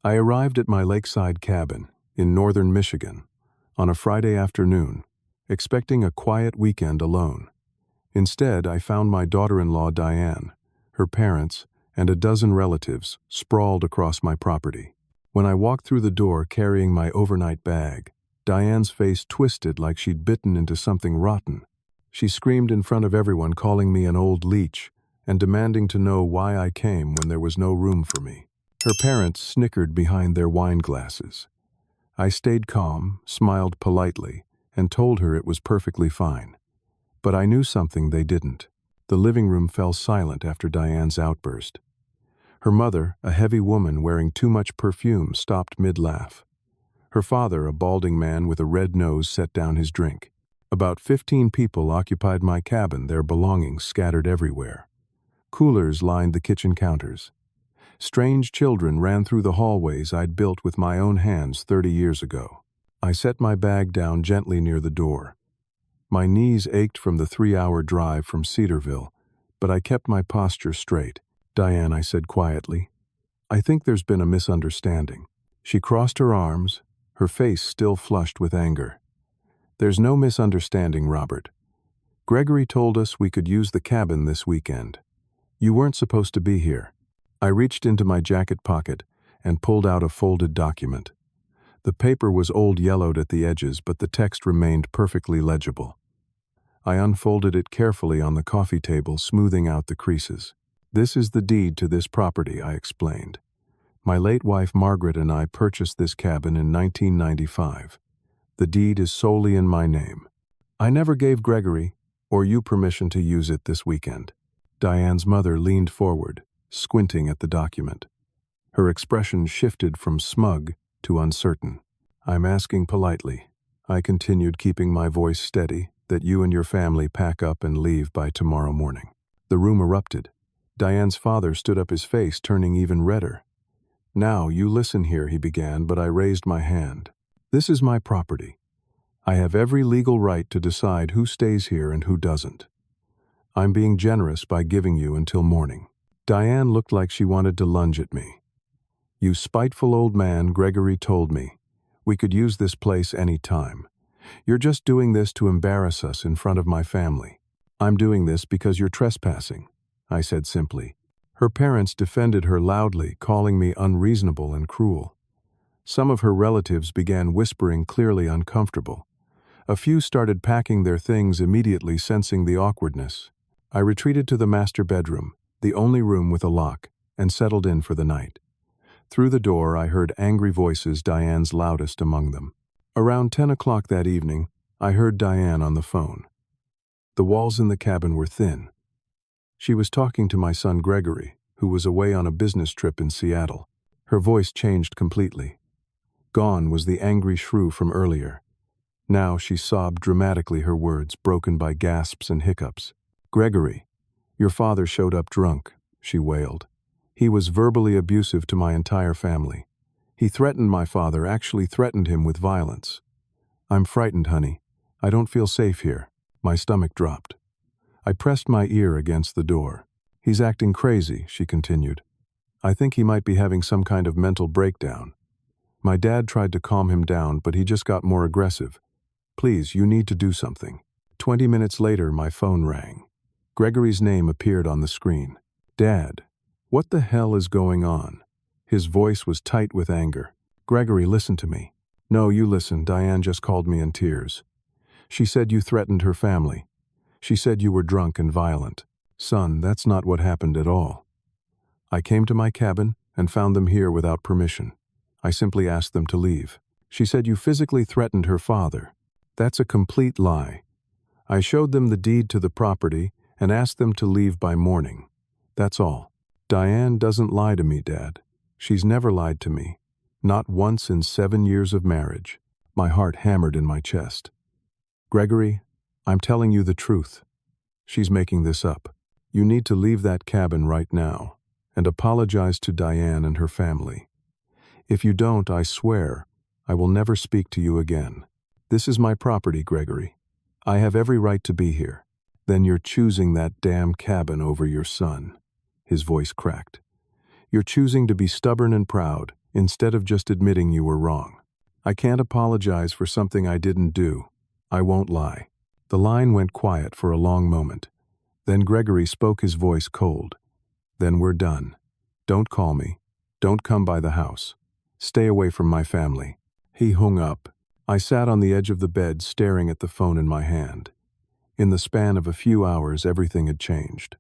I arrived at my lakeside cabin in northern Michigan on a Friday afternoon, expecting a quiet weekend alone. Instead, I found my daughter-in-law Diane, her parents, and a dozen relatives sprawled across my property. When I walked through the door carrying my overnight bag, Diane's face twisted like she'd bitten into something rotten. She screamed in front of everyone, calling me an old leech and demanding to know why I came when there was no room for me. Her parents snickered behind their wine glasses. I stayed calm, smiled politely, and told her it was perfectly fine. But I knew something they didn't. The living room fell silent after Diane's outburst. Her mother, a heavy woman wearing too much perfume, stopped mid-laugh. Her father, a balding man with a red nose, set down his drink. About 15 people occupied my cabin, their belongings scattered everywhere. Coolers lined the kitchen counters. Strange children ran through the hallways I'd built with my own hands 30 years ago. I set my bag down gently near the door. My knees ached from the 3-hour drive from Cedarville, but I kept my posture straight. "Diane," I said quietly, "I think there's been a misunderstanding." She crossed her arms, her face still flushed with anger. "There's no misunderstanding, Robert. Gregory told us we could use the cabin this weekend. You weren't supposed to be here." I reached into my jacket pocket and pulled out a folded document. The paper was old, yellowed at the edges, but the text remained perfectly legible. I unfolded it carefully on the coffee table, smoothing out the creases. "This is the deed to this property," I explained. "My late wife Margaret and I purchased this cabin in 1995. The deed is solely in my name. I never gave Gregory or you permission to use it this weekend." Diane's mother leaned forward, squinting at the document. Her expression shifted from smug to uncertain. "I'm asking politely," I continued, keeping my voice steady, "that you and your family pack up and leave by tomorrow morning." The room erupted. Diane's father stood up, his face turning even redder. "Now, you listen here," he began, but I raised my hand. "This is my property. I have every legal right to decide who stays here and who doesn't. I'm being generous by giving you until morning." Diane looked like she wanted to lunge at me. "You spiteful old man," Gregory told me. "We could use this place any time. You're just doing this to embarrass us in front of my family." "I'm doing this because you're trespassing," I said simply. Her parents defended her loudly, calling me unreasonable and cruel. Some of her relatives began whispering, clearly uncomfortable. A few started packing their things immediately, sensing the awkwardness. I retreated to the master bedroom, the only room with a lock, and settled in for the night. Through the door I heard angry voices, Diane's loudest among them. Around 10 o'clock that evening, I heard Diane on the phone. The walls in the cabin were thin. She was talking to my son Gregory, who was away on a business trip in Seattle. Her voice changed completely. Gone was the angry shrew from earlier. Now she sobbed dramatically, her words broken by gasps and hiccups. "Gregory, your father showed up drunk," she wailed. "He was verbally abusive to my entire family. He threatened my father, actually threatened him with violence. I'm frightened, honey. I don't feel safe here." My stomach dropped. I pressed my ear against the door. "He's acting crazy," she continued. "I think he might be having some kind of mental breakdown. My dad tried to calm him down, but he just got more aggressive. Please, you need to do something." 20 minutes later, my phone rang. Gregory's name appeared on the screen. "Dad, what the hell is going on?" His voice was tight with anger. "Gregory, listen to me." "No, you listen. Diane just called me in tears. She said you threatened her family. She said you were drunk and violent." "Son, that's not what happened at all. I came to my cabin and found them here without permission. I simply asked them to leave. She said you physically threatened her father." "That's a complete lie. I showed them the deed to the property and asked them to leave by morning. That's all." "Diane doesn't lie to me, Dad. She's never lied to me. Not once in 7 years of marriage." My heart hammered in my chest. "Gregory, I'm telling you the truth. She's making this up. You need to leave that cabin right now and apologize to Diane and her family. If you don't, I swear I will never speak to you again. This is my property, Gregory. I have every right to be here." "Then you're choosing that damn cabin over your son." His voice cracked. "You're choosing to be stubborn and proud instead of just admitting you were wrong. I can't apologize for something I didn't do. I won't lie. The line went quiet for a long moment. Then Gregory spoke, his voice cold. Then we're done. Don't call me. Don't come by the house. Stay away from my family. He hung up. I sat on the edge of the bed staring at the phone in my hand. In the span of a few hours, everything had changed.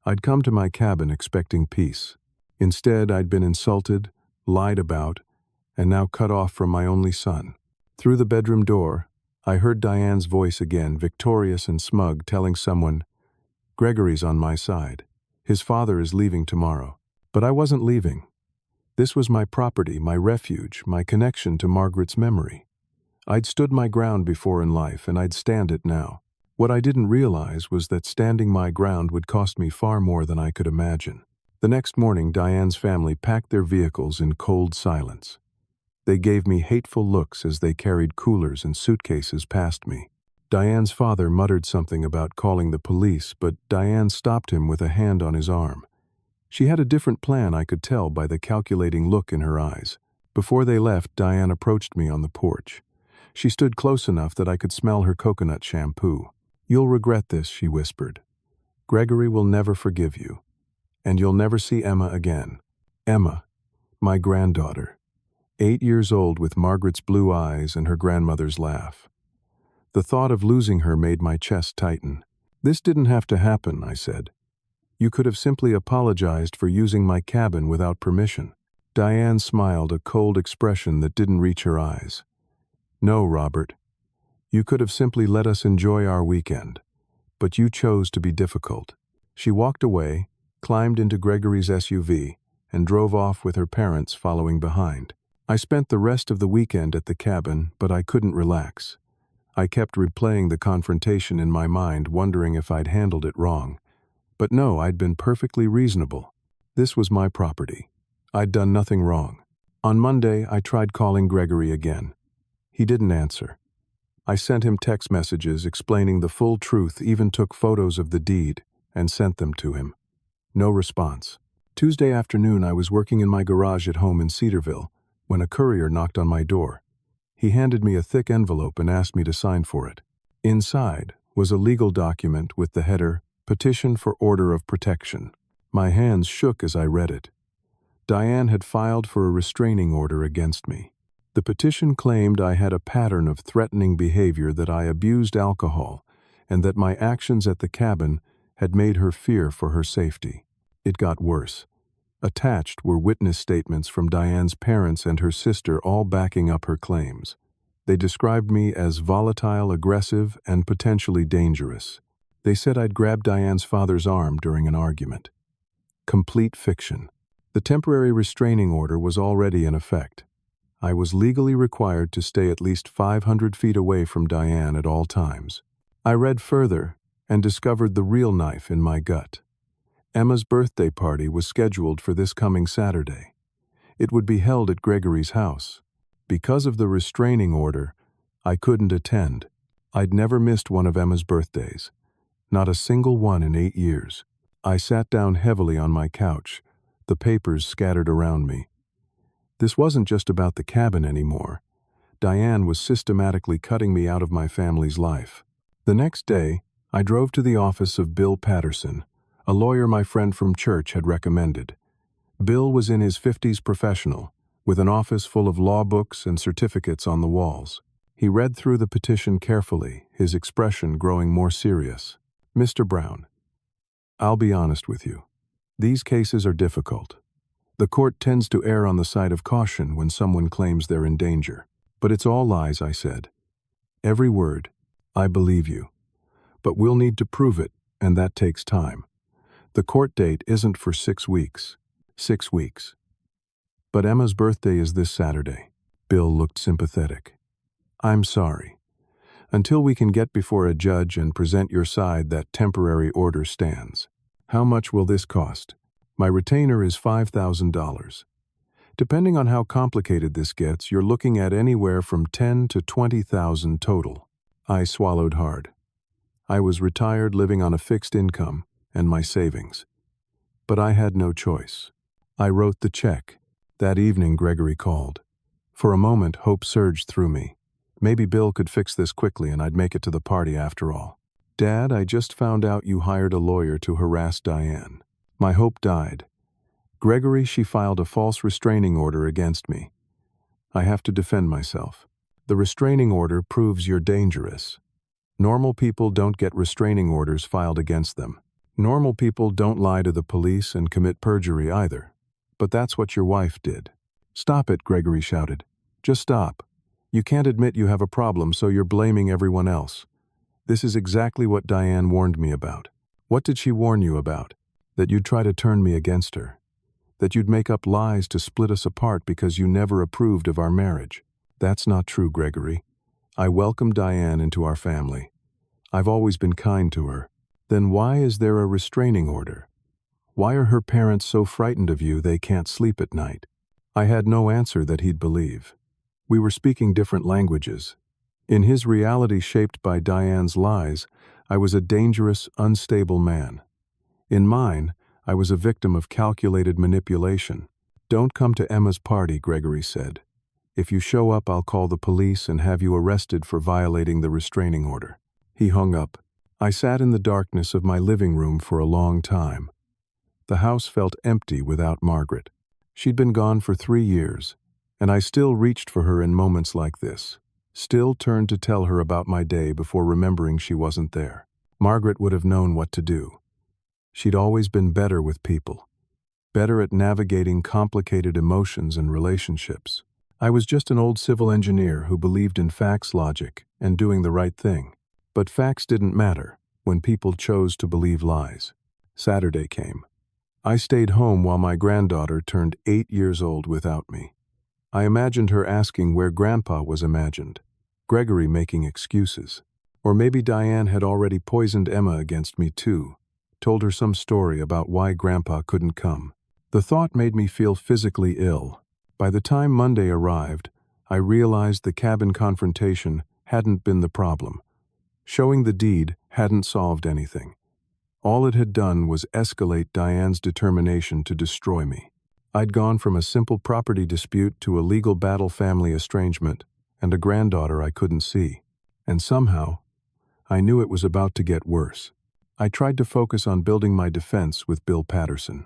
I'd come to my cabin expecting peace. Instead, I'd been insulted, lied about, and now cut off from my only son. Through the bedroom door, I heard Diane's voice again, victorious and smug, telling someone, "Gregory's on my side. His father is leaving tomorrow." But I wasn't leaving. This was my property, my refuge, my connection to Margaret's memory. I'd stood my ground before in life, and I'd stand it now. What I didn't realize was that standing my ground would cost me far more than I could imagine. The next morning, Diane's family packed their vehicles in cold silence. They gave me hateful looks as they carried coolers and suitcases past me. Diane's father muttered something about calling the police, but Diane stopped him with a hand on his arm. She had a different plan, I could tell by the calculating look in her eyes. Before they left, Diane approached me on the porch. She stood close enough that I could smell her coconut shampoo. "You'll regret this," she whispered. "Gregory will never forgive you. And you'll never see Emma again." Emma, my granddaughter, 8 years old with Margaret's blue eyes and her grandmother's laugh. The thought of losing her made my chest tighten. "This didn't have to happen," I said. "You could have simply apologized for using my cabin without permission." Diane smiled, a cold expression that didn't reach her eyes. "No, Robert. You could have simply let us enjoy our weekend. But you chose to be difficult." She walked away, climbed into Gregory's SUV, and drove off with her parents following behind. I spent the rest of the weekend at the cabin, but I couldn't relax. I kept replaying the confrontation in my mind, wondering if I'd handled it wrong. But no, I'd been perfectly reasonable. This was my property. I'd done nothing wrong. On Monday, I tried calling Gregory again. He didn't answer. I sent him text messages explaining the full truth, even took photos of the deed, and sent them to him. No response. Tuesday afternoon, I was working in my garage at home in Cedarville when a courier knocked on my door. He handed me a thick envelope and asked me to sign for it. Inside was a legal document with the header, "Petition for Order of Protection." My hands shook as I read it. Diane had filed for a restraining order against me. The petition claimed I had a pattern of threatening behavior, that I abused alcohol, and that my actions at the cabin had made her fear for her safety. It got worse. Attached were witness statements from Diane's parents and her sister, all backing up her claims. They described me as volatile, aggressive, and potentially dangerous. They said I'd grabbed Diane's father's arm during an argument. Complete fiction. The temporary restraining order was already in effect. I was legally required to stay at least 500 feet away from Diane at all times. I read further and discovered the real knife in my gut. Emma's birthday party was scheduled for this coming Saturday. It would be held at Gregory's house. Because of the restraining order, I couldn't attend. I'd never missed one of Emma's birthdays. Not a single one in 8 years. I sat down heavily on my couch, the papers scattered around me. This wasn't just about the cabin anymore. Diane was systematically cutting me out of my family's life. The next day, I drove to the office of Bill Patterson, a lawyer my friend from church had recommended. Bill was in his 50s, professional, with an office full of law books and certificates on the walls. He read through the petition carefully, his expression growing more serious. "Mr. Brown, I'll be honest with you. These cases are difficult. The court tends to err on the side of caution when someone claims they're in danger. But it's all lies," I said. "Every word. I believe you. But we'll need to prove it, and that takes time. The court date isn't for 6 weeks. 6 weeks. But Emma's birthday is this Saturday." Bill looked sympathetic. "I'm sorry. Until we can get before a judge and present your side, that temporary order stands." "How much will this cost?" "My retainer is $5,000. Depending on how complicated this gets, you're looking at anywhere from $10,000 to $20,000 total." I swallowed hard. I was retired, living on a fixed income and my savings. But I had no choice. I wrote the check. That evening, Gregory called. For a moment, hope surged through me. Maybe Bill could fix this quickly and I'd make it to the party after all. Dad, I just found out you hired a lawyer to harass Diane. My hope died. Gregory, she filed a false restraining order against me. I have to defend myself. The restraining order proves you're dangerous. Normal people don't get restraining orders filed against them. Normal people don't lie to the police and commit perjury either. But that's what your wife did. Stop it, Gregory shouted. Just stop. You can't admit you have a problem, so you're blaming everyone else. This is exactly what Diane warned me about. What did she warn you about? That you'd try to turn me against her. That you'd make up lies to split us apart because you never approved of our marriage. That's not true, Gregory. I welcomed Diane into our family. I've always been kind to her. Then why is there a restraining order? Why are her parents so frightened of you they can't sleep at night? I had no answer that he'd believe. We were speaking different languages. In his reality shaped by Diane's lies, I was a dangerous, unstable man. In mine, I was a victim of calculated manipulation. Don't come to Emma's party, Gregory said. If you show up, I'll call the police and have you arrested for violating the restraining order. He hung up. I sat in the darkness of my living room for a long time. The house felt empty without Margaret. She'd been gone for 3 years, and I still reached for her in moments like this. Still turned to tell her about my day before remembering she wasn't there. Margaret would have known what to do. She'd always been better with people, better at navigating complicated emotions and relationships. I was just an old civil engineer who believed in facts, logic, and doing the right thing. But facts didn't matter when people chose to believe lies. Saturday came. I stayed home while my granddaughter turned 8 years old without me. I imagined her asking where Grandpa was imagined, Gregory making excuses. Or maybe Diane had already poisoned Emma against me too, told her some story about why Grandpa couldn't come. The thought made me feel physically ill. By the time Monday arrived, I realized the cabin confrontation hadn't been the problem. Showing the deed hadn't solved anything. All it had done was escalate Diane's determination to destroy me. I'd gone from a simple property dispute to a legal battle, family estrangement, and a granddaughter I couldn't see. And somehow, I knew it was about to get worse. I tried to focus on building my defense with Bill Patterson.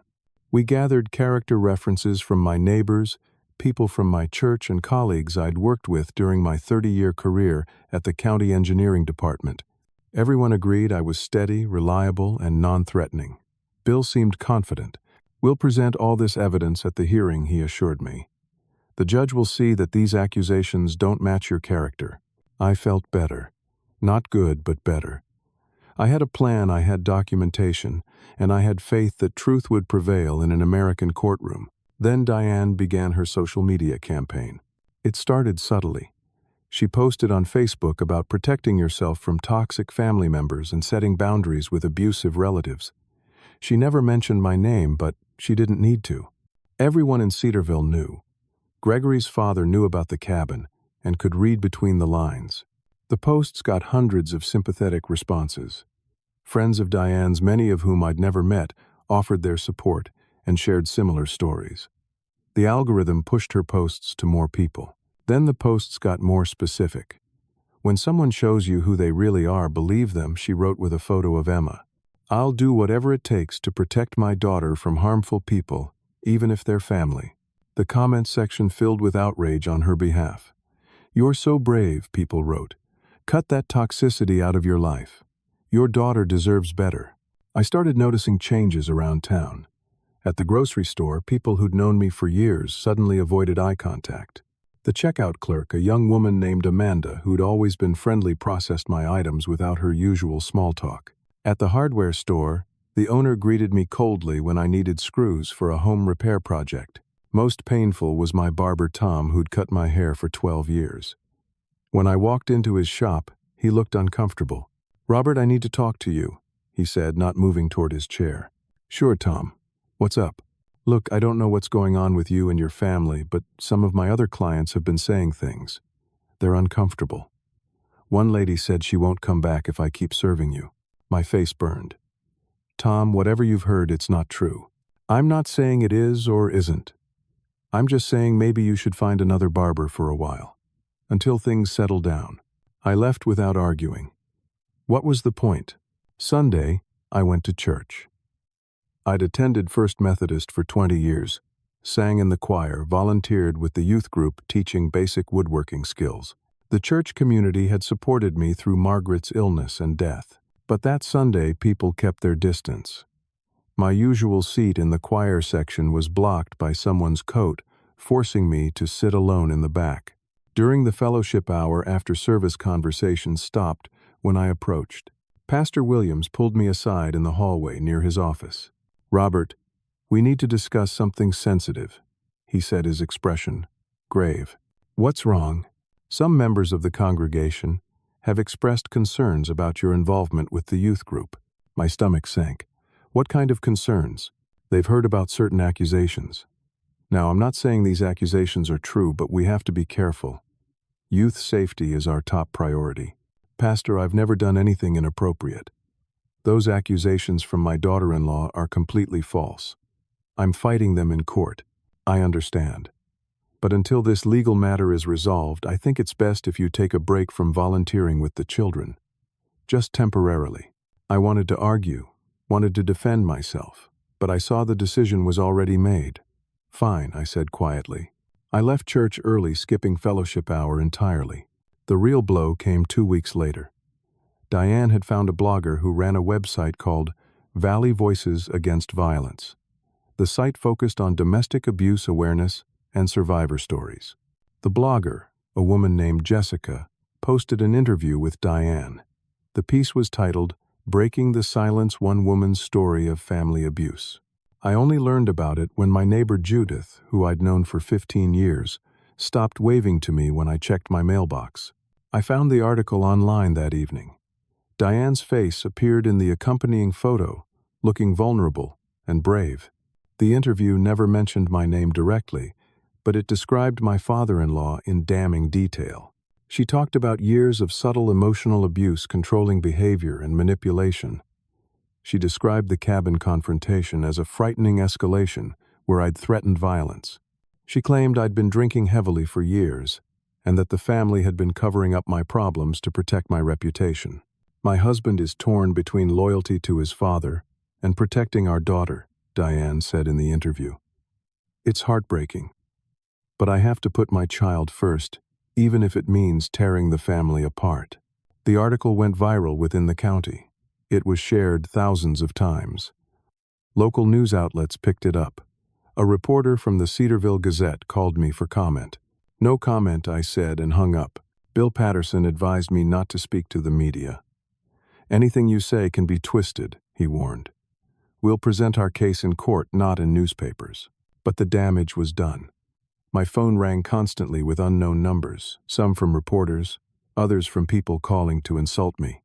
We gathered character references from my neighbors, people from my church, and colleagues I'd worked with during my 30-year career at the county engineering department. Everyone agreed I was steady, reliable, and non-threatening. Bill seemed confident. We'll present all this evidence at the hearing, he assured me. The judge will see that these accusations don't match your character. I felt better. Not good, but better. I had a plan, I had documentation, and I had faith that truth would prevail in an American courtroom. Then Diane began her social media campaign. It started subtly. She posted on Facebook about protecting yourself from toxic family members and setting boundaries with abusive relatives. She never mentioned my name, but she didn't need to. Everyone in Cedarville knew. Gregory's father knew about the cabin and could read between the lines. The posts got hundreds of sympathetic responses. Friends of Diane's, many of whom I'd never met, offered their support and shared similar stories. The algorithm pushed her posts to more people. Then the posts got more specific. When someone shows you who they really are, believe them, she wrote with a photo of Emma. I'll do whatever it takes to protect my daughter from harmful people, even if they're family. The comment section filled with outrage on her behalf. You're so brave, people wrote. Cut that toxicity out of your life. Your daughter deserves better. I started noticing changes around town. At the grocery store, people who'd known me for years suddenly avoided eye contact. The checkout clerk, a young woman named Amanda, who'd always been friendly, processed my items without her usual small talk. At the hardware store, the owner greeted me coldly when I needed screws for a home repair project. Most painful was my barber Tom, who'd cut my hair for 12 years. When I walked into his shop, he looked uncomfortable. Robert, I need to talk to you, he said, not moving toward his chair. Sure, Tom. What's up? Look, I don't know what's going on with you and your family, but some of my other clients have been saying things. They're uncomfortable. One lady said she won't come back if I keep serving you. My face burned. Tom, whatever you've heard, it's not true. I'm not saying it is or isn't. I'm just saying maybe you should find another barber for a while. Until things settle down. I left without arguing. What was the point? Sunday, I went to church. I'd attended First Methodist for 20 years, sang in the choir, volunteered with the youth group teaching basic woodworking skills. The church community had supported me through Margaret's illness and death. But that Sunday, people kept their distance. My usual seat in the choir section was blocked by someone's coat, forcing me to sit alone in the back. During the fellowship hour, after service, conversation stopped when I approached. Pastor Williams pulled me aside in the hallway near his office. "Robert, we need to discuss something sensitive," he said, his expression grave. "What's wrong?" "Some members of the congregation have expressed concerns about your involvement with the youth group." My stomach sank. "What kind of concerns?" "They've heard about certain accusations." Now, I'm not saying these accusations are true, but we have to be careful. Youth safety is our top priority. "Pastor, I've never done anything inappropriate. Those accusations from my daughter-in-law are completely false. I'm fighting them in court. I understand. But until this legal matter is resolved, I think it's best if you take a break from volunteering with the children. Just temporarily." I wanted to argue, wanted to defend myself, but I saw the decision was already made. "Fine," I said quietly. I left church early, skipping fellowship hour entirely. The real blow came 2 weeks later. Diane had found a blogger who ran a website called Valley Voices Against Violence. The site focused on domestic abuse awareness and survivor stories. The blogger, a woman named Jessica, posted an interview with Diane. The piece was titled, "Breaking the Silence: One Woman's Story of Family Abuse." I only learned about it when my neighbor Judith, who I'd known for 15 years, stopped waving to me when I checked my mailbox. I found the article online that evening. Diane's face appeared in the accompanying photo, looking vulnerable and brave. The interview never mentioned my name directly, but it described my father-in-law in damning detail. She talked about years of subtle emotional abuse, controlling behavior, and manipulation. She described the cabin confrontation as a frightening escalation where I'd threatened violence. She claimed I'd been drinking heavily for years, and that the family had been covering up my problems to protect my reputation. "My husband is torn between loyalty to his father and protecting our daughter," Diane said in the interview. "It's heartbreaking. But I have to put my child first, even if it means tearing the family apart." The article went viral within the county. It was shared thousands of times. Local news outlets picked it up. A reporter from the Cedarville Gazette called me for comment. "No comment," I said and hung up. Bill Patterson advised me not to speak to the media. "Anything you say can be twisted," he warned. "We'll present our case in court, not in newspapers." But the damage was done. My phone rang constantly with unknown numbers, some from reporters, others from people calling to insult me.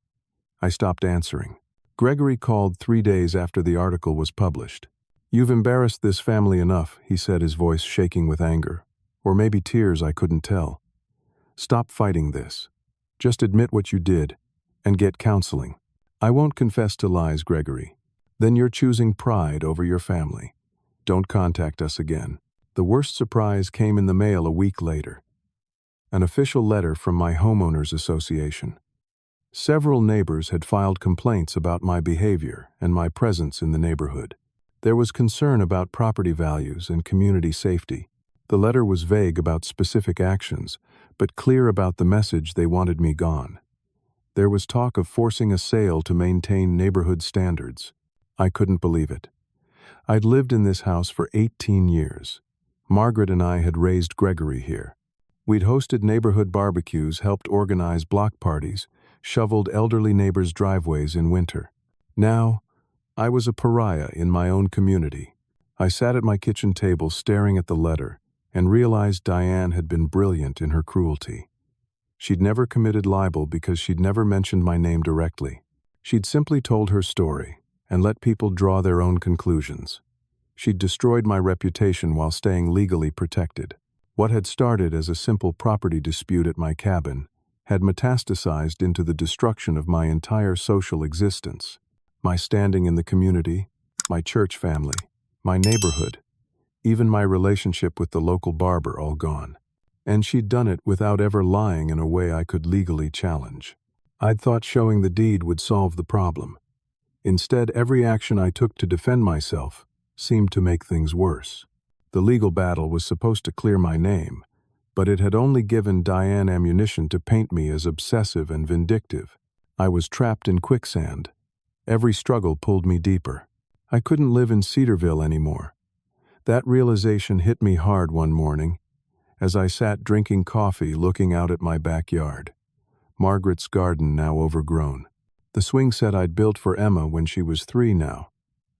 I stopped answering. Gregory called 3 days after the article was published. "You've embarrassed this family enough," he said, his voice shaking with anger. Or maybe tears, I couldn't tell. "Stop fighting this. Just admit what you did, and get counseling." "I won't confess to lies, Gregory." "Then you're choosing pride over your family. Don't contact us again." The worst surprise came in the mail a week later. An official letter from my homeowners association. Several neighbors had filed complaints about my behavior and my presence in the neighborhood. There was concern about property values and community safety. The letter was vague about specific actions, but clear about the message: they wanted me gone. There was talk of forcing a sale to maintain neighborhood standards. I couldn't believe it. I'd lived in this house for 18 years. Margaret and I had raised Gregory here. We'd hosted neighborhood barbecues, helped organize block parties, shoveled elderly neighbors' driveways in winter. Now, I was a pariah in my own community. I sat at my kitchen table staring at the letter and realized Diane had been brilliant in her cruelty. She'd never committed libel because she'd never mentioned my name directly. She'd simply told her story and let people draw their own conclusions. She'd destroyed my reputation while staying legally protected. What had started as a simple property dispute at my cabin had metastasized into the destruction of my entire social existence. My standing in the community, my church family, my neighborhood. even my relationship with the local barber all gone. And she'd done it without ever lying in a way I could legally challenge. I'd thought showing the deed would solve the problem. Instead, every action I took to defend myself seemed to make things worse. The legal battle was supposed to clear my name, but it had only given Diane ammunition to paint me as obsessive and vindictive. I was trapped in quicksand. Every struggle pulled me deeper. I couldn't live in Cedarville anymore. That realization hit me hard one morning as I sat drinking coffee looking out at my backyard. Margaret's garden now overgrown. The swing set I'd built for Emma when she was 3 now,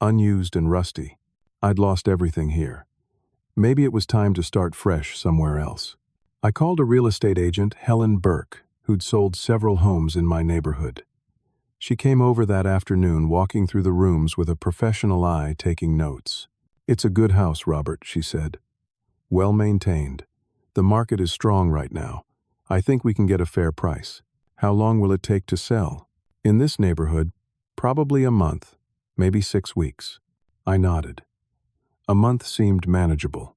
unused and rusty. I'd lost everything here. Maybe it was time to start fresh somewhere else. I called a real estate agent, Helen Burke, who'd sold several homes in my neighborhood. She came over that afternoon, walking through the rooms with a professional eye, taking notes. "It's a good house, Robert," she said. "Well maintained. The market is strong right now. I think we can get a fair price. How long will it take to sell?" "In this neighborhood, probably a month, maybe 6 weeks." I nodded. A month seemed manageable.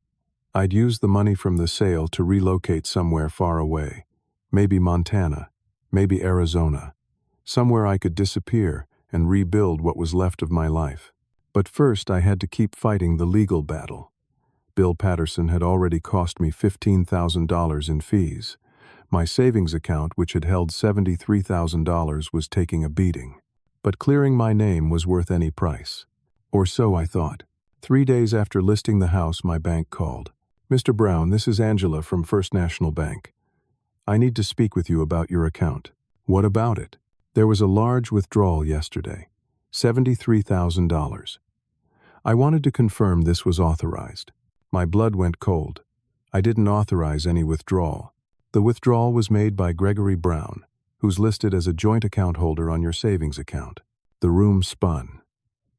I'd use the money from the sale to relocate somewhere far away. Maybe Montana, maybe Arizona. Somewhere I could disappear and rebuild what was left of my life. But first I had to keep fighting the legal battle. Bill Patterson had already cost me $15,000 in fees. My savings account, which had held $73,000, was taking a beating. But clearing my name was worth any price. Or so I thought. 3 days after listing the house, my bank called. "Mr. Brown, this is Angela from First National Bank. I need to speak with you about your account." "What about it?" "There was a large withdrawal yesterday. $73,000. I wanted to confirm this was authorized." My blood went cold. I didn't authorize any withdrawal. The withdrawal was made by Gregory Brown, who's listed as a joint account holder on your savings account. The room spun.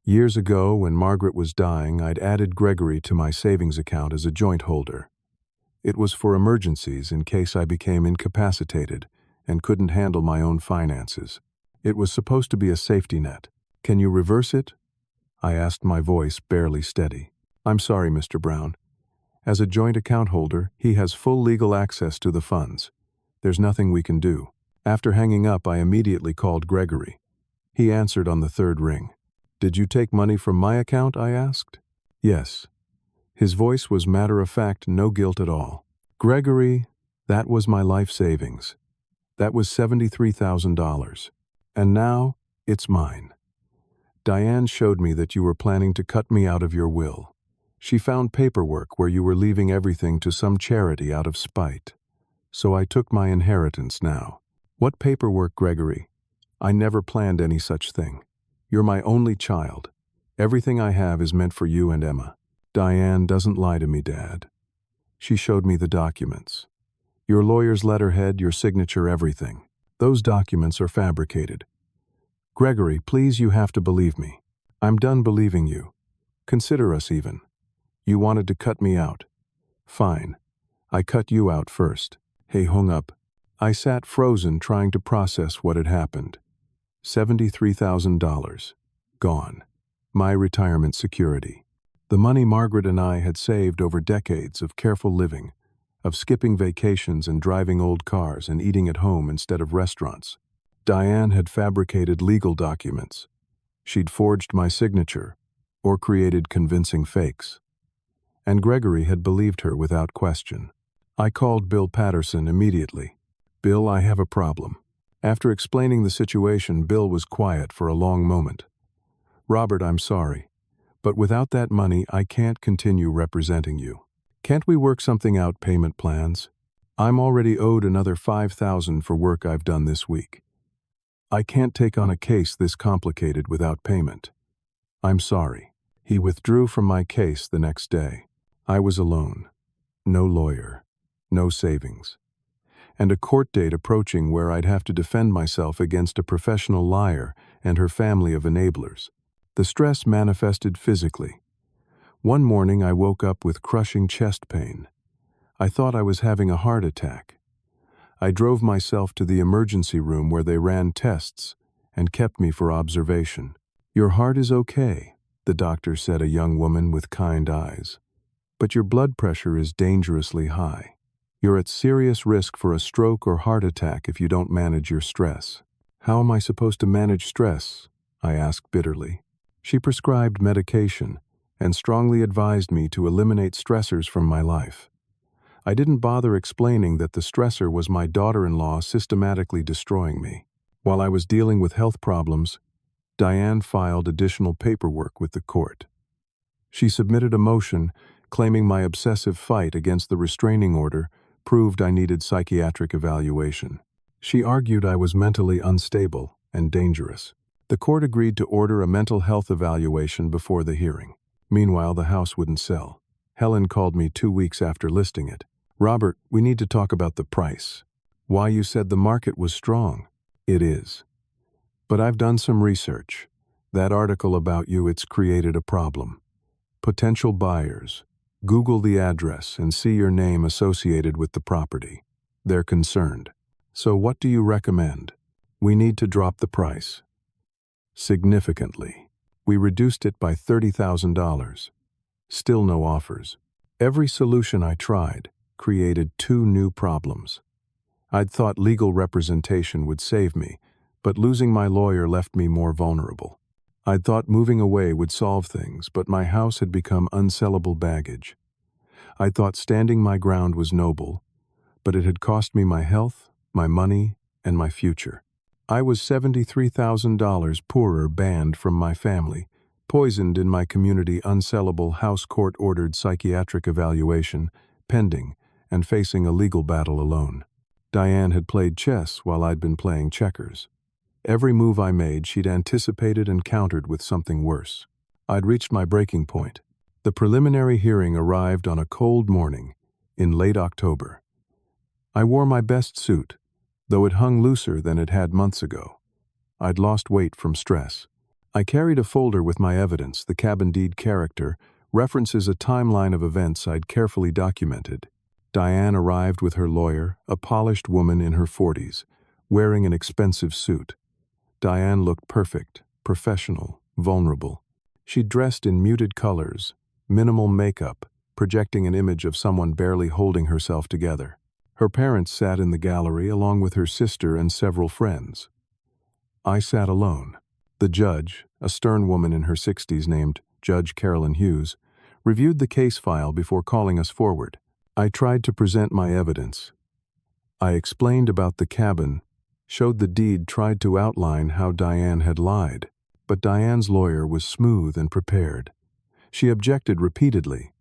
Years ago, when Margaret was dying, I'd added Gregory to my savings account as a joint holder. It was for emergencies in case I became incapacitated and couldn't handle my own finances. It was supposed to be a safety net. "Can you reverse it?" I asked, my voice barely steady. "I'm sorry, Mr. Brown. As a joint account holder, he has full legal access to the funds. There's nothing we can do." After hanging up, I immediately called Gregory. He answered on the 3rd ring. "Did you take money from my account?" I asked. "Yes." His voice was matter-of-fact, no guilt at all. "Gregory, that was my life savings. That was $73,000. And now, it's mine. Diane showed me that you were planning to cut me out of your will. She found paperwork where you were leaving everything to some charity out of spite. So I took my inheritance now." "What paperwork, Gregory? I never planned any such thing. You're my only child. Everything I have is meant for you and Emma." "Diane doesn't lie to me, Dad. She showed me the documents. Your lawyer's letterhead, your signature, everything. Those documents are fabricated. Gregory, please, you have to believe me. I'm done believing you. Consider us even. You wanted to cut me out. Fine. I cut you out first." He hung up. I sat frozen, trying to process what had happened. $73,000. Gone. My retirement security. The money Margaret and I had saved over decades of careful living, of skipping vacations and driving old cars and eating at home instead of restaurants. Diane had fabricated legal documents. She'd forged my signature or created convincing fakes. And Gregory had believed her without question. I called Bill Patterson immediately. "Bill, I have a problem." After explaining the situation, Bill was quiet for a long moment. "Robert, I'm sorry, but without that money, I can't continue representing you. Can't we work something out, payment plans? I'm already owed another $5,000 for work I've done this week. I can't take on a case this complicated without payment. I'm sorry." He withdrew from my case the next day. I was alone. No lawyer. No savings. And a court date approaching where I'd have to defend myself against a professional liar and her family of enablers. The stress manifested physically. One morning I woke up with crushing chest pain. I thought I was having a heart attack. I drove myself to the emergency room where they ran tests and kept me for observation. "Your heart is okay," the doctor said, a young woman with kind eyes. But your blood pressure is dangerously high. You're at serious risk for a stroke or heart attack if you don't manage your stress. How am I supposed to manage stress? I asked bitterly. She prescribed medication and strongly advised me to eliminate stressors from my life. I didn't bother explaining that the stressor was my daughter-in-law systematically destroying me. While I was dealing with health problems, Diane filed additional paperwork with the court. She submitted a motion claiming my obsessive fight against the restraining order proved I needed psychiatric evaluation. She argued I was mentally unstable and dangerous. The court agreed to order a mental health evaluation before the hearing. Meanwhile, the house wouldn't sell. Helen called me 2 weeks after listing it. "Robert, we need to talk about the price. Why, you said the market was strong." "It is. But I've done some research. That article about you, it's created a problem. Potential buyers. Google the address and see your name associated with the property. They're concerned. So what do you recommend?" "We need to drop the price." Significantly. We reduced it by $30,000. Still no offers. Every solution I tried created 2 new problems. I'd thought legal representation would save me, but losing my lawyer left me more vulnerable. I'd thought moving away would solve things, but my house had become unsellable baggage. I thought standing my ground was noble, but it had cost me my health, my money, and my future. I was $73,000 poorer, banned from my family, poisoned in my community unsellable house court-ordered psychiatric evaluation, pending, and facing a legal battle alone. Diane had played chess while I'd been playing checkers. Every move I made, she'd anticipated and countered with something worse. I'd reached my breaking point. The preliminary hearing arrived on a cold morning in late October. I wore my best suit, though it hung looser than it had months ago. I'd lost weight from stress. I carried a folder with my evidence. The cabin deed character references a timeline of events I'd carefully documented. Diane arrived with her lawyer, a polished woman in her 40s, wearing an expensive suit. Diane looked perfect, professional, vulnerable. She dressed in muted colors, minimal makeup, projecting an image of someone barely holding herself together. Her parents sat in the gallery along with her sister and several friends. I sat alone. The judge, a stern woman in her 60s named Judge Carolyn Hughes, reviewed the case file before calling us forward. I tried to present my evidence. I explained about the cabin, showed the deed, tried to outline how Diane had lied, but Diane's lawyer was smooth and prepared. She objected repeatedly,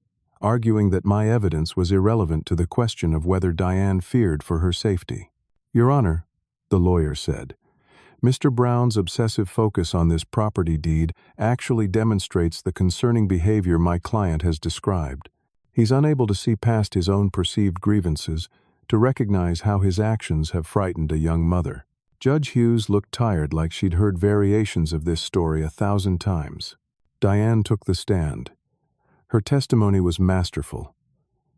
arguing that my evidence was irrelevant to the question of whether Diane feared for her safety. "Your Honor," the lawyer said, "Mr. Brown's obsessive focus on this property deed actually demonstrates the concerning behavior my client has described. He's unable to see past his own perceived grievances, to recognize how his actions have frightened a young mother." Judge Hughes looked tired, like she'd heard variations of this story 1,000 times. Diane took the stand. Her testimony was masterful.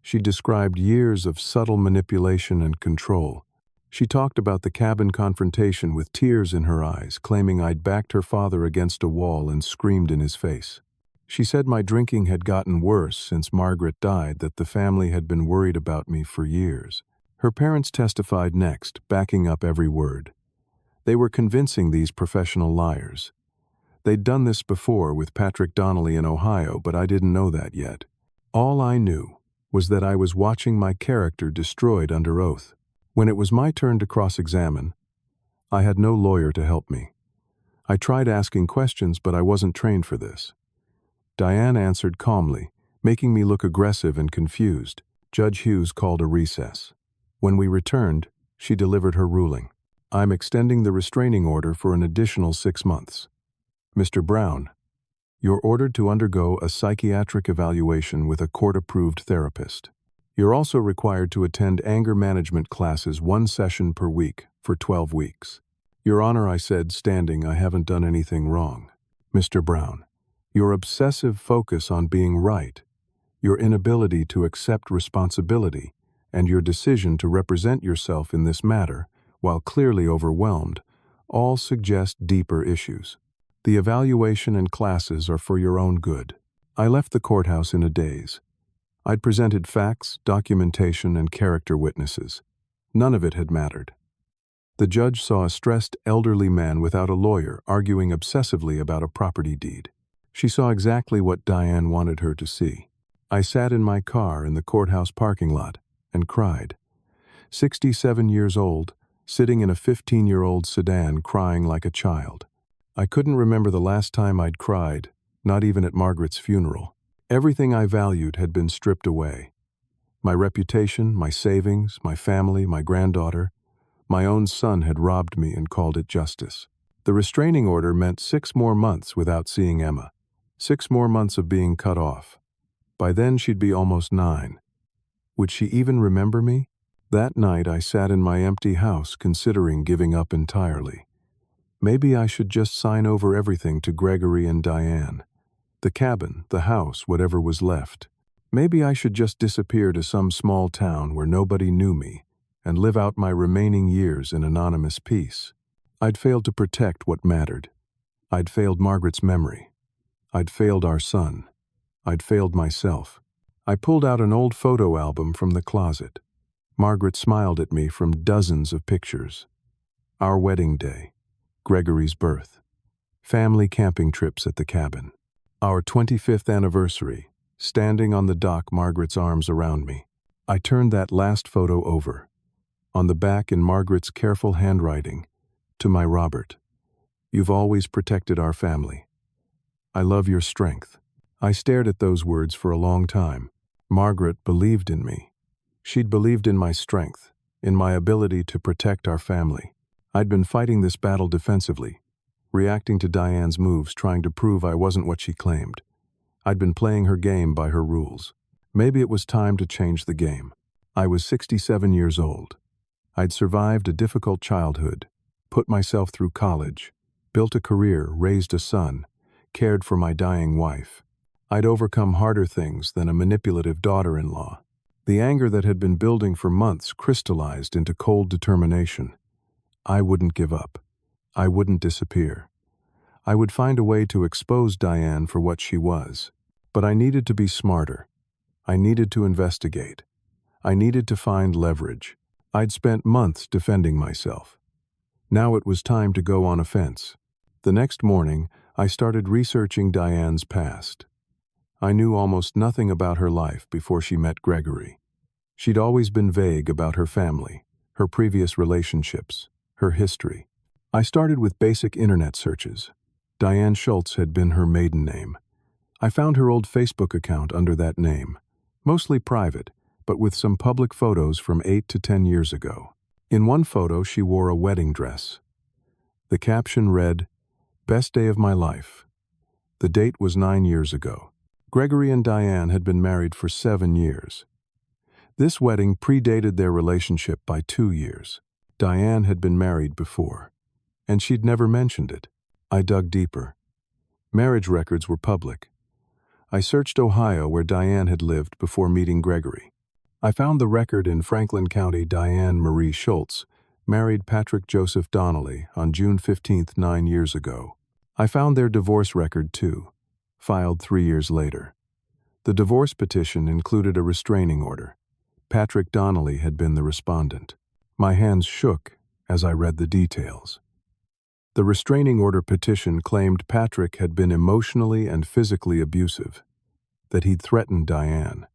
She described years of subtle manipulation and control. She talked about the cabin confrontation with tears in her eyes, claiming I'd backed her father against a wall and screamed in his face. She said my drinking had gotten worse since Margaret died, that the family had been worried about me for years. Her parents testified next, backing up every word. They were convincing these professional liars. They'd done this before with Patrick Donnelly in Ohio, but I didn't know that yet. All I knew was that I was watching my character destroyed under oath. When it was my turn to cross-examine, I had no lawyer to help me. I tried asking questions, but I wasn't trained for this. Diane answered calmly, making me look aggressive and confused. Judge Hughes called a recess. When we returned, she delivered her ruling. "I'm extending the restraining order for an additional 6 months. Mr. Brown, you're ordered to undergo a psychiatric evaluation with a court-approved therapist. You're also required to attend anger management classes 1 session per week for 12 weeks. Your Honor," I said, standing, "I haven't done anything wrong." "Mr. Brown, your obsessive focus on being right, your inability to accept responsibility, and your decision to represent yourself in this matter, while clearly overwhelmed, all suggest deeper issues. The evaluation and classes are for your own good." I left the courthouse in a daze. I'd presented facts, documentation, and character witnesses. None of it had mattered. The judge saw a stressed, elderly man without a lawyer arguing obsessively about a property deed. She saw exactly what Diane wanted her to see. I sat in my car in the courthouse parking lot and cried. 67 years old, sitting in a 15-year-old sedan crying like a child. I couldn't remember the last time I'd cried, not even at Margaret's funeral. Everything I valued had been stripped away. My reputation, my savings, my family, my granddaughter. My own son had robbed me and called it justice. The restraining order meant 6 more months without seeing Emma. 6 more months of being cut off. By then she'd be almost 9. Would she even remember me? That night I sat in my empty house considering giving up entirely. Maybe I should just sign over everything to Gregory and Diane. The cabin, the house, whatever was left. Maybe I should just disappear to some small town where nobody knew me and live out my remaining years in anonymous peace. I'd failed to protect what mattered. I'd failed Margaret's memory. I'd failed our son. I'd failed myself. I pulled out an old photo album from the closet. Margaret smiled at me from dozens of pictures. Our wedding day. Gregory's birth. Family camping trips at the cabin. Our 25th anniversary. Standing on the dock, Margaret's arms around me. I turned that last photo over. On the back, in Margaret's careful handwriting, to my Robert. You've always protected our family. I love your strength. I stared at those words for a long time. Margaret believed in me. She'd believed in my strength, in my ability to protect our family. I'd been fighting this battle defensively, reacting to Diane's moves, trying to prove I wasn't what she claimed. I'd been playing her game by her rules. Maybe it was time to change the game. I was 67 years old. I'd survived a difficult childhood, put myself through college, built a career, raised a son, cared for my dying wife. I'd overcome harder things than a manipulative daughter-in-law. The anger that had been building for months crystallized into cold determination. I wouldn't give up. I wouldn't disappear. I would find a way to expose Diane for what she was. But I needed to be smarter. I needed to investigate. I needed to find leverage. I'd spent months defending myself. Now it was time to go on offense. The next morning, I started researching Diane's past. I knew almost nothing about her life before she met Gregory. She'd always been vague about her family, her previous relationships, her history. I started with basic internet searches. Diane Schultz had been her maiden name. I found her old Facebook account under that name, mostly private, but with some public photos from 8 to 10 years ago. In one photo, she wore a wedding dress. The caption read, "Best day of my life." The date was 9 years ago. Gregory and Diane had been married for 7 years. This wedding predated their relationship by 2 years. Diane had been married before, and she'd never mentioned it. I dug deeper. Marriage records were public. I searched Ohio, where Diane had lived before meeting Gregory. I found the record in Franklin County. Diane Marie Schultz married Patrick Joseph Donnelly on June 15, 9 years ago. I found their divorce record too, filed 3 years later. The divorce petition included a restraining order. Patrick Donnelly had been the respondent. My hands shook as I read the details. The restraining order petition claimed Patrick had been emotionally and physically abusive, that he'd threatened Diane,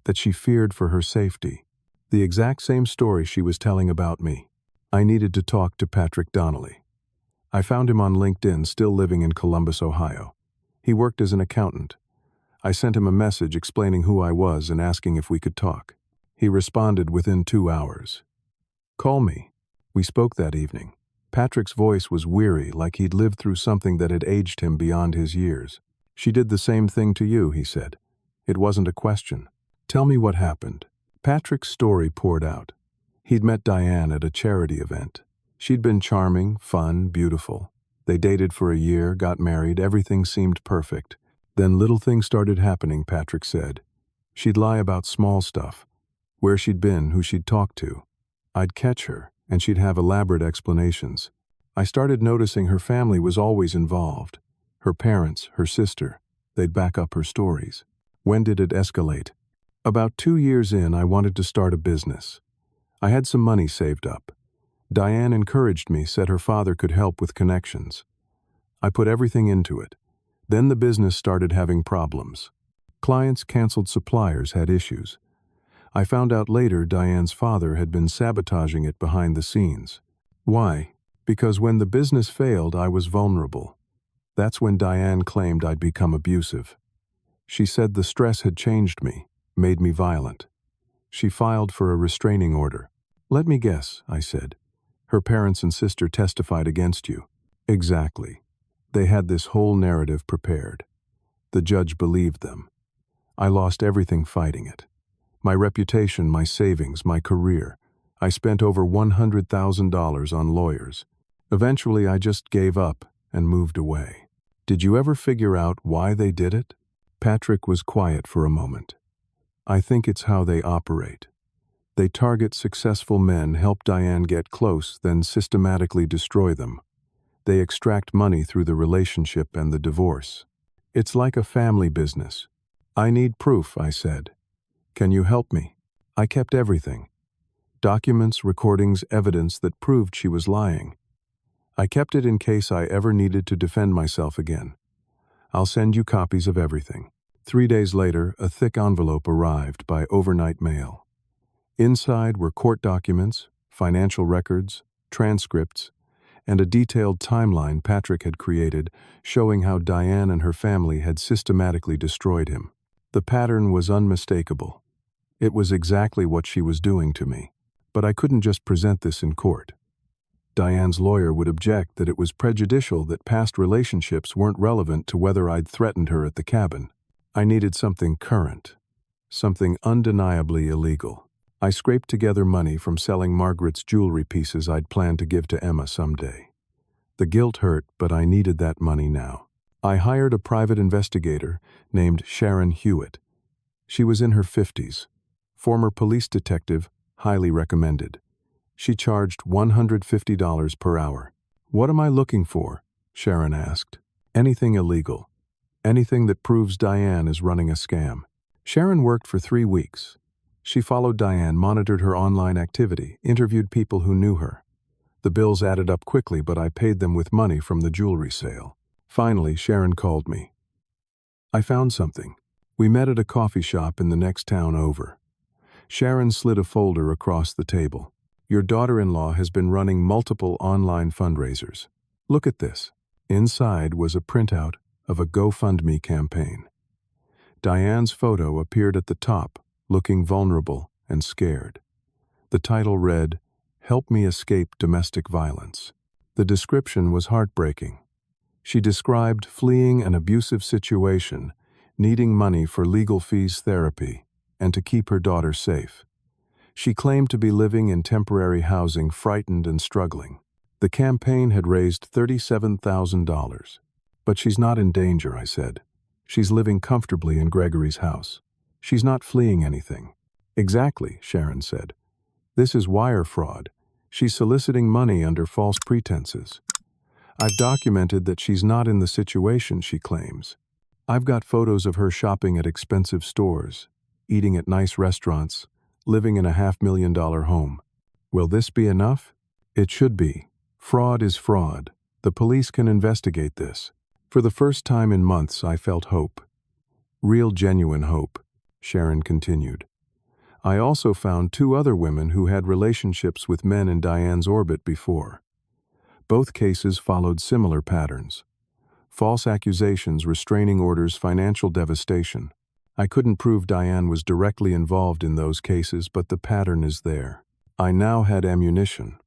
that she feared for her safety. The exact same story she was telling about me. I needed to talk to Patrick Donnelly. I found him on LinkedIn, still living in Columbus, Ohio. He worked as an accountant. I sent him a message explaining who I was and asking if we could talk. He responded within 2 hours. "Call me." We spoke that evening. Patrick's voice was weary, like he'd lived through something that had aged him beyond his years. "She did the same thing to you," he said. "It wasn't a question. Tell me what happened." Patrick's story poured out. He'd met Diane at a charity event. She'd been charming, fun, beautiful. They dated for a year, got married, everything seemed perfect. Then little things started happening, Patrick said. She'd lie about small stuff, where she'd been, who she'd talked to. I'd catch her, and she'd have elaborate explanations. I started noticing her family was always involved. Her parents, her sister, they'd back up her stories. When did it escalate? About 2 years in, I wanted to start a business. I had some money saved up. Diane encouraged me, said her father could help with connections. I put everything into it. Then the business started having problems. Clients canceled, suppliers had issues. I found out later Diane's father had been sabotaging it behind the scenes. Why? Because when the business failed, I was vulnerable. That's when Diane claimed I'd become abusive. She said the stress had changed me, made me violent. She filed for a restraining order. Let me guess, I said. Her parents and sister testified against you. Exactly. They had this whole narrative prepared. The judge believed them. I lost everything fighting it. My reputation, my savings, my career. I spent over $100,000 on lawyers. Eventually, I just gave up and moved away. Did you ever figure out why they did it? Patrick was quiet for a moment. I think it's how they operate. They target successful men, help Diane get close, then systematically destroy them. They extract money through the relationship and the divorce. It's like a family business. I need proof, I said. Can you help me? I kept everything. Documents, recordings, evidence that proved she was lying. I kept it in case I ever needed to defend myself again. I'll send you copies of everything. 3 days later, a thick envelope arrived by overnight mail. Inside were court documents, financial records, transcripts, and a detailed timeline Patrick had created showing how Diane and her family had systematically destroyed him. The pattern was unmistakable. It was exactly what she was doing to me. But I couldn't just present this in court. Diane's lawyer would object that it was prejudicial, that past relationships weren't relevant to whether I'd threatened her at the cabin. I needed something current, something undeniably illegal. I scraped together money from selling Margaret's jewelry pieces I'd planned to give to Emma someday. The guilt hurt, but I needed that money now. I hired a private investigator named Sharon Hewitt. She was in her 50s, former police detective, highly recommended. She charged $150 per hour. What am I looking for? Sharon asked. Anything illegal. Anything that proves Diane is running a scam. Sharon worked for 3 weeks. She followed Diane, monitored her online activity, interviewed people who knew her. The bills added up quickly, but I paid them with money from the jewelry sale. Finally, Sharon called me. I found something. We met at a coffee shop in the next town over. Sharon slid a folder across the table. Your daughter-in-law has been running multiple online fundraisers. Look at this. Inside was a printout of a GoFundMe campaign. Diane's photo appeared at the top, looking vulnerable and scared. The title read, "Help Me Escape Domestic Violence." The description was heartbreaking. She described fleeing an abusive situation, needing money for legal fees, therapy, and to keep her daughter safe. She claimed to be living in temporary housing, frightened and struggling. The campaign had raised $37,000. But she's not in danger, I said. She's living comfortably in Gregory's house. She's not fleeing anything. Exactly, Sharon said. This is wire fraud. She's soliciting money under false pretenses. I've documented that she's not in the situation she claims. I've got photos of her shopping at expensive stores, eating at nice restaurants, living in a $500,000 home. Will this be enough? It should be. Fraud is fraud. The police can investigate this. For the first time in months, I felt hope. Real, genuine hope, Sharon continued. I also found 2 other women who had relationships with men in Diane's orbit before. Both cases followed similar patterns. False accusations, restraining orders, financial devastation. I couldn't prove Diane was directly involved in those cases, but the pattern is there. I now had ammunition.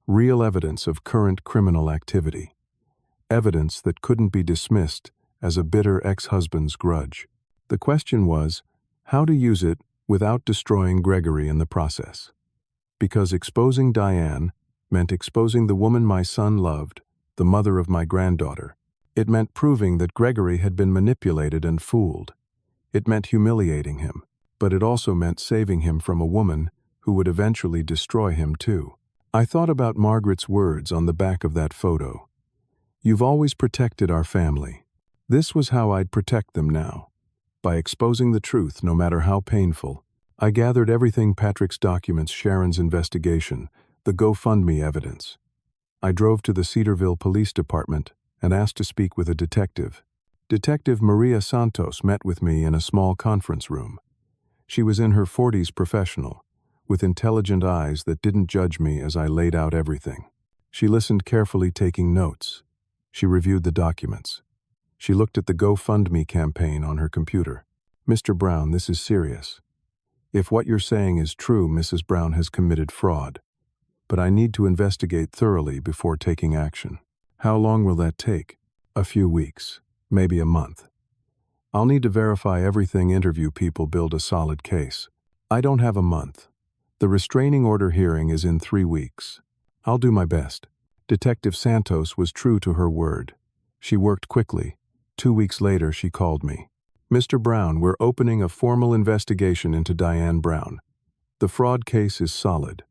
Real evidence of current criminal activity. Evidence that couldn't be dismissed as a bitter ex-husband's grudge. The question was, how to use it without destroying Gregory in the process. Because exposing Diane meant exposing the woman my son loved, the mother of my granddaughter. It meant proving that Gregory had been manipulated and fooled. It meant humiliating him, but it also meant saving him from a woman who would eventually destroy him too. I thought about Margaret's words on the back of that photo. You've always protected our family. This was how I'd protect them now. by exposing the truth no matter how painful. I gathered everything: Patrick's documents, Sharon's investigation, the GoFundMe evidence. I drove to the Cedarville Police Department and asked to speak with a detective. Detective Maria Santos met with me in a small conference room. She was in her 40s, professional, with intelligent eyes that didn't judge me as I laid out everything. She listened carefully, taking notes. She reviewed the documents. She looked at the GoFundMe campaign on her computer. "Mr. Brown, this is serious. If what you're saying is true, Mrs. Brown has committed fraud. But I need to investigate thoroughly before taking action." "How long will that take?" "A few weeks, maybe a month. I'll need to verify everything, interview people, build a solid case. I don't have a month. The restraining order hearing is in 3 weeks. I'll do my best." Detective Santos was true to her word. She worked quickly. 2 weeks later, she called me. "Mr. Brown, we're opening a formal investigation into Diane Brown. The fraud case is solid.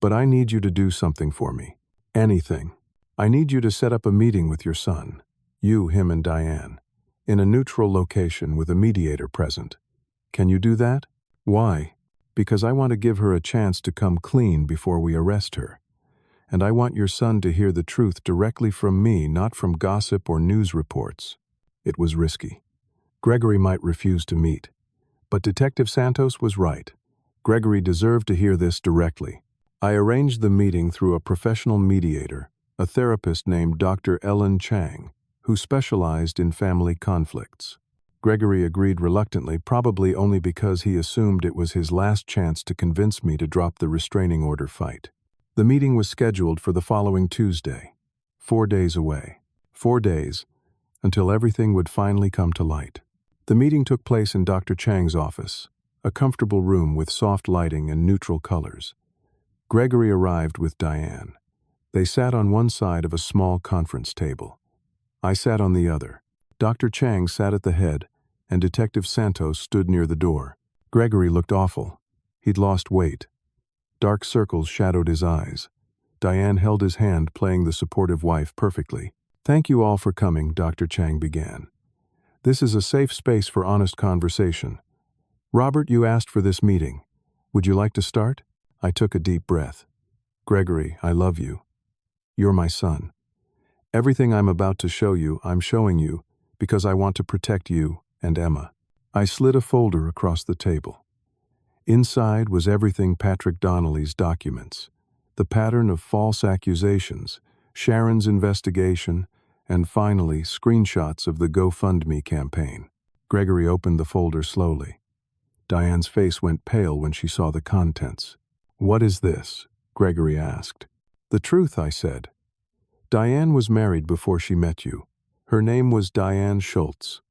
But I need you to do something for me. Anything. I need you to set up a meeting with your son, you, him, and Diane, in a neutral location with a mediator present. Can you do that?" "Why?" "Because I want to give her a chance to come clean before we arrest her. And I want your son to hear the truth directly from me, not from gossip or news reports." It was risky. Gregory might refuse to meet. But Detective Santos was right. Gregory deserved to hear this directly. I arranged the meeting through a professional mediator, a therapist named Dr. Ellen Chang, who specialized in family conflicts. Gregory agreed reluctantly, probably only because he assumed it was his last chance to convince me to drop the restraining order fight. The meeting was scheduled for the following Tuesday, 4 days away. 4 days, until everything would finally come to light. The meeting took place in Dr. Chang's office, a comfortable room with soft lighting and neutral colors. Gregory arrived with Diane. They sat on one side of a small conference table. I sat on the other. Dr. Chang sat at the head, and Detective Santos stood near the door. Gregory looked awful. He'd lost weight. Dark circles shadowed his eyes. Diane held his hand, playing the supportive wife perfectly. "Thank you all for coming," Dr. Chang began. "This is a safe space for honest conversation. Robert, you asked for this meeting. Would you like to start?" I took a deep breath. "Gregory, I love you. You're my son. Everything I'm about to show you, I'm showing you because I want to protect you and Emma." I slid a folder across the table. Inside was everything: Patrick Donnelly's documents, the pattern of false accusations, Sharon's investigation, and finally, screenshots of the GoFundMe campaign. Gregory opened the folder slowly. Diane's face went pale when she saw the contents. "What is this?" Gregory asked. "The truth," I said. "Diane was married before she met you. Her name was Diane Schultz.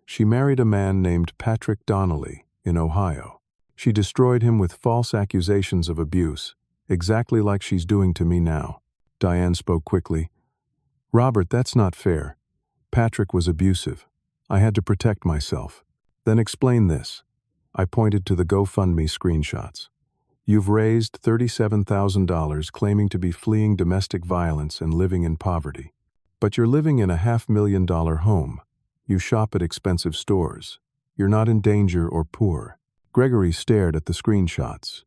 She married a man named Patrick Donnelly in Ohio. She destroyed him with false accusations of abuse, exactly like she's doing to me now." Diane spoke quickly. "Robert, that's not fair. Patrick was abusive. I had to protect myself." "Then explain this." I pointed to the GoFundMe screenshots. "You've raised $37,000 claiming to be fleeing domestic violence and living in poverty. But you're living in a $500,000 home. You shop at expensive stores. You're not in danger or poor." Gregory stared at the screenshots.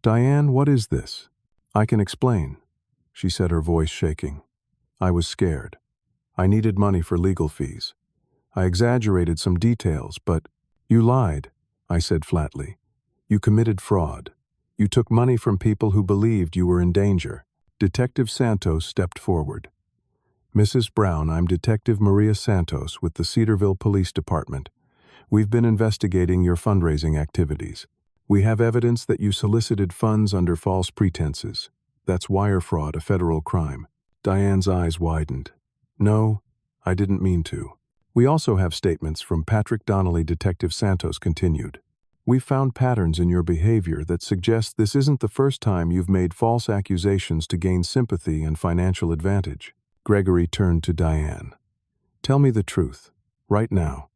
"Diane, what is this?" "I can explain," she said, her voice shaking. I was scared. I needed money for legal fees. I exaggerated some details, but "You lied," I said flatly. "You committed fraud. You took money from people who believed you were in danger." Detective Santos stepped forward. "Mrs. Brown, I'm Detective Maria Santos with the Cedarville Police Department. We've been investigating your fundraising activities. We have evidence that you solicited funds under false pretenses. That's wire fraud, a federal crime." Diane's eyes widened. "No, I didn't mean to." "We also have statements from Patrick Donnelly," Detective Santos continued. "We've found patterns in your behavior that suggest this isn't the first time you've made false accusations to gain sympathy and financial advantage." Gregory turned to Diane. "Tell me the truth, right now.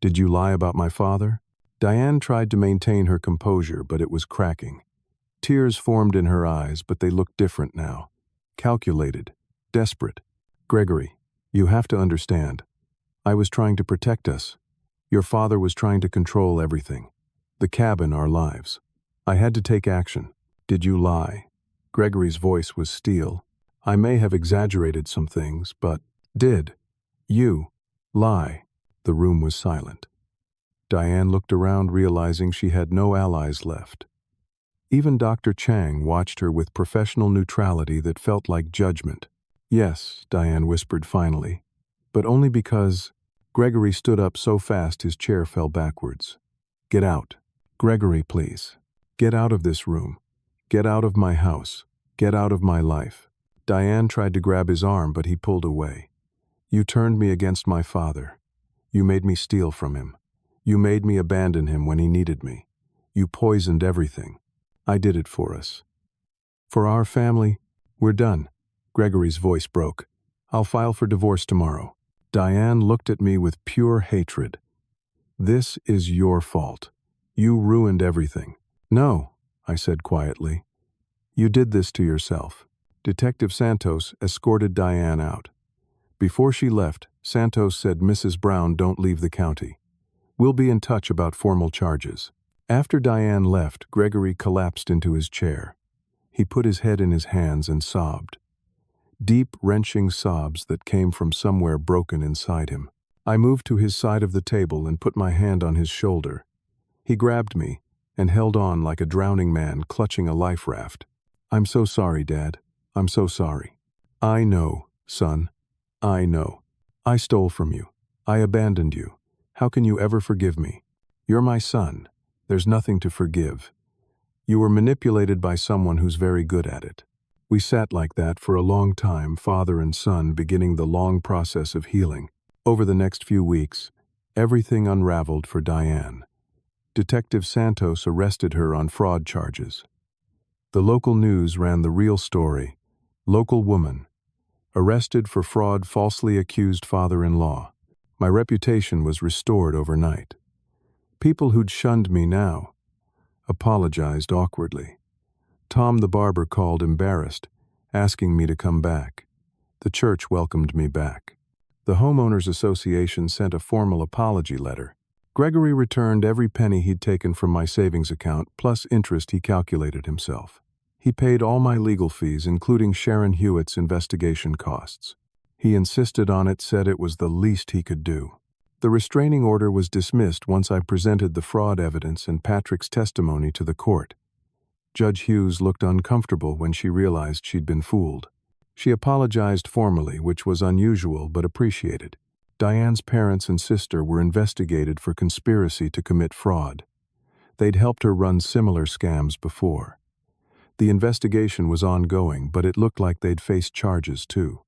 Did you lie about my father?" Diane tried to maintain her composure, but it was cracking. Tears formed in her eyes, but they looked different now. Calculated, desperate. "Gregory, you have to understand. I was trying to protect us. Your father was trying to control everything. The cabin, our lives. I had to take action. Did you lie?" Gregory's voice was steel. "I may have exaggerated some things, but did you lie?" The room was silent. Diane looked around, realizing she had no allies left. Even Dr. Chang watched her with professional neutrality that felt like judgment. "Yes," Diane whispered finally, "but only because—" Gregory stood up so fast his chair fell backwards. "Get out. Gregory, please. Get out of this room. Get out of my house. Get out of my life." Diane tried to grab his arm, but he pulled away. "You turned me against my father. You made me steal from him. You made me abandon him when he needed me. You poisoned everything. I did it for us. For our family, we're done." Gregory's voice broke. "I'll file for divorce tomorrow." Diane looked at me with pure hatred. "This is your fault. You ruined everything." "No," I said quietly. "You did this to yourself." Detective Santos escorted Diane out. Before she left, Santos said, "Mrs. Brown, don't leave the county. We'll be in touch about formal charges." After Diane left, Gregory collapsed into his chair. He put his head in his hands and sobbed. Deep, wrenching sobs that came from somewhere broken inside him. I moved to his side of the table and put my hand on his shoulder. He grabbed me and held on like a drowning man clutching a life raft. "I'm so sorry, Dad. I'm so sorry." "I know, son. I know. I stole from you. I abandoned you. How can you ever forgive me? You're my son. There's nothing to forgive. You were manipulated by someone who's very good at it." We sat like that for a long time, father and son, beginning the long process of healing. Over the next few weeks, everything unraveled for Diane. Detective Santos arrested her on fraud charges. The local news ran the real story. Local woman, arrested for fraud, falsely accused father-in-law. My reputation was restored overnight. People who'd shunned me now apologized awkwardly. Tom the barber called embarrassed, asking me to come back. The church welcomed me back. The homeowners association sent a formal apology letter. Gregory returned every penny he'd taken from my savings account, plus interest he calculated himself. He paid all my legal fees, including Sharon Hewitt's investigation costs. He insisted on it, said it was the least he could do. The restraining order was dismissed once I presented the fraud evidence and Patrick's testimony to the court. Judge Hughes looked uncomfortable when she realized she'd been fooled. She apologized formally, which was unusual but appreciated. Diane's parents and sister were investigated for conspiracy to commit fraud. They'd helped her run similar scams before. The investigation was ongoing, but it looked like they'd face charges too.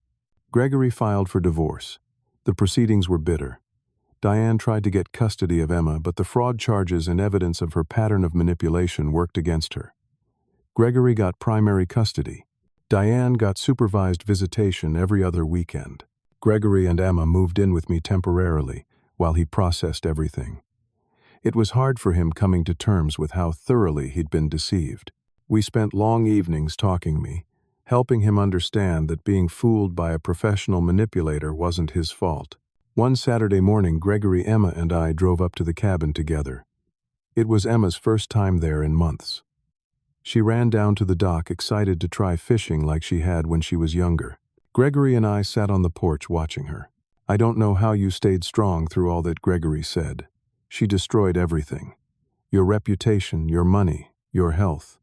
Gregory filed for divorce. The proceedings were bitter. Diane tried to get custody of Emma, but the fraud charges and evidence of her pattern of manipulation worked against her. Gregory got primary custody. Diane got supervised visitation every other weekend. Gregory and Emma moved in with me temporarily while he processed everything. It was hard for him coming to terms with how thoroughly he'd been deceived. We spent long evenings talking me, helping him understand that being fooled by a professional manipulator wasn't his fault. One Saturday morning, Gregory, Emma, and I drove up to the cabin together. It was Emma's first time there in months. She ran down to the dock, excited to try fishing like she had when she was younger. Gregory and I sat on the porch watching her. "I don't know how you stayed strong through all that," Gregory said. "She destroyed everything. Your reputation, your money, your health.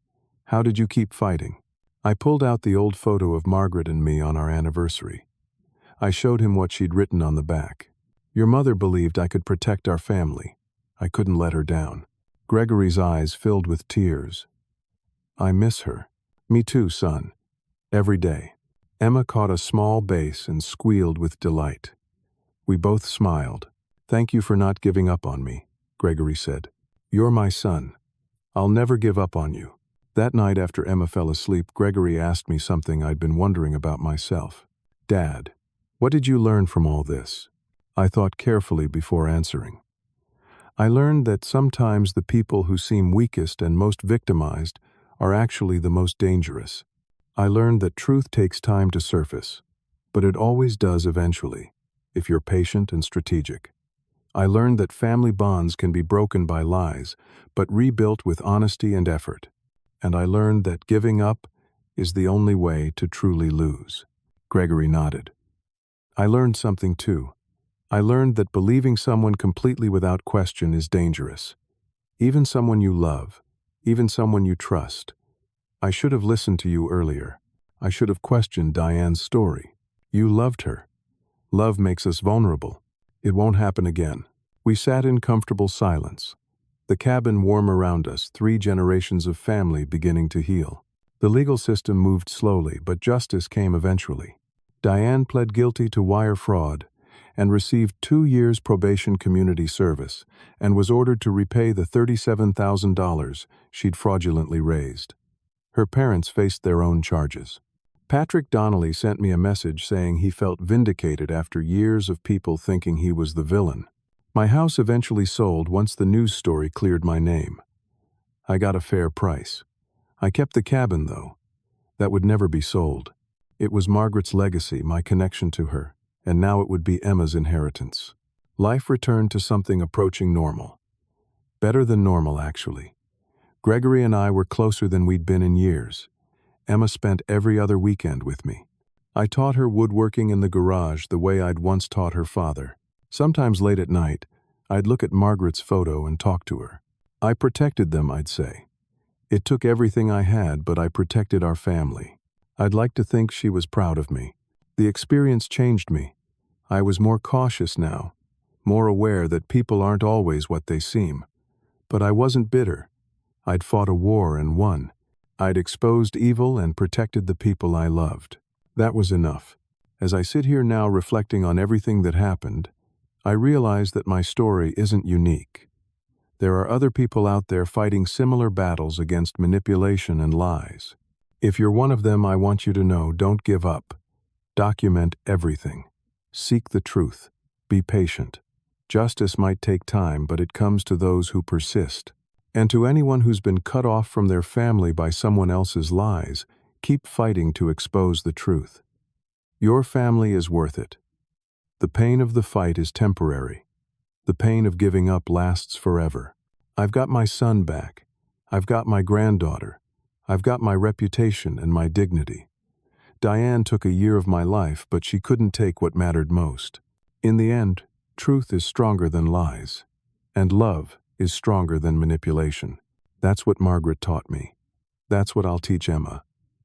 How did you keep fighting?" I pulled out the old photo of Margaret and me on our anniversary. I showed him what she'd written on the back. "Your mother believed I could protect our family. I couldn't let her down." Gregory's eyes filled with tears. "I miss her." "Me too, son. Every day." Emma caught a small bass and squealed with delight. We both smiled. "Thank you for not giving up on me," Gregory said. "You're my son. I'll never give up on you." That night after Emma fell asleep, Gregory asked me something I'd been wondering about myself. "Dad, what did you learn from all this?" I thought carefully before answering. I learned that sometimes the people who seem weakest and most victimized are actually the most dangerous. I learned that truth takes time to surface, but it always does eventually, if you're patient and strategic. I learned that family bonds can be broken by lies, but rebuilt with honesty and effort. And I learned that giving up is the only way to truly lose. Gregory nodded. I learned something too. I learned that believing someone completely without question is dangerous. Even someone you love, even someone you trust. I should have listened to you earlier. I should have questioned Diane's story. You loved her. Love makes us vulnerable. It won't happen again. We sat in comfortable silence. The cabin warm around us, 3 generations of family beginning to heal. The legal system moved slowly, but justice came eventually. Diane pled guilty to wire fraud and received 2 years probation community service and was ordered to repay the $37,000 she'd fraudulently raised. Her parents faced their own charges. Patrick Donnelly sent me a message saying he felt vindicated after years of people thinking he was the villain. My house eventually sold once the news story cleared my name. I got a fair price. I kept the cabin, though. That would never be sold. It was Margaret's legacy, my connection to her, and now it would be Emma's inheritance. Life returned to something approaching normal. Better than normal, actually. Gregory and I were closer than we'd been in years. Emma spent every other weekend with me. I taught her woodworking in the garage the way I'd once taught her father. Sometimes late at night, I'd look at Margaret's photo and talk to her. I protected them, I'd say. It took everything I had, but I protected our family. I'd like to think she was proud of me. The experience changed me. I was more cautious now, more aware that people aren't always what they seem. But I wasn't bitter. I'd fought a war and won. I'd exposed evil and protected the people I loved. That was enough. As I sit here now reflecting on everything that happened, I realize that my story isn't unique. There are other people out there fighting similar battles against manipulation and lies. If you're one of them, I want you to know, don't give up. Document everything. Seek the truth. Be patient. Justice might take time, but it comes to those who persist. And to anyone who's been cut off from their family by someone else's lies, keep fighting to expose the truth. Your family is worth it. The pain of the fight is temporary. The pain of giving up lasts forever. I've got my son back. I've got my granddaughter. I've got my reputation and my dignity. Diane took a year of my life, but she couldn't take what mattered most. In the end, truth is stronger than lies, and love is stronger than manipulation. That's what Margaret taught me. That's what I'll teach Emma.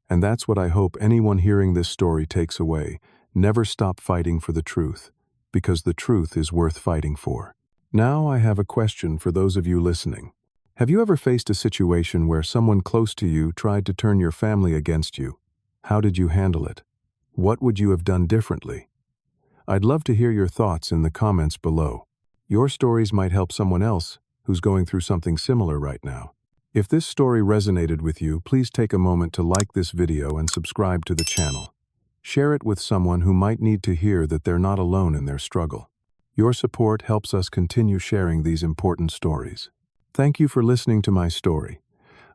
And that's what I hope anyone hearing this story takes away. Never stop fighting for the truth, because the truth is worth fighting for. Now I have a question for those of you listening. Have you ever faced a situation where someone close to you tried to turn your family against you? How did you handle it? What would you have done differently? I'd love to hear your thoughts in the comments below. Your stories might help someone else who's going through something similar right now. If this story resonated with you, please take a moment to like this video and subscribe to the channel. Share it with someone who might need to hear that they're not alone in their struggle. Your support helps us continue sharing these important stories. Thank you for listening to my story.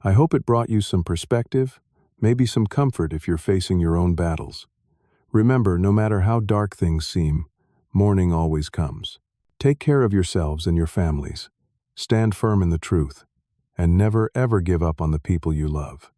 I hope it brought you some perspective, maybe some comfort if you're facing your own battles. Remember, no matter how dark things seem, morning always comes. Take care of yourselves and your families. Stand firm in the truth, and never ever give up on the people you love.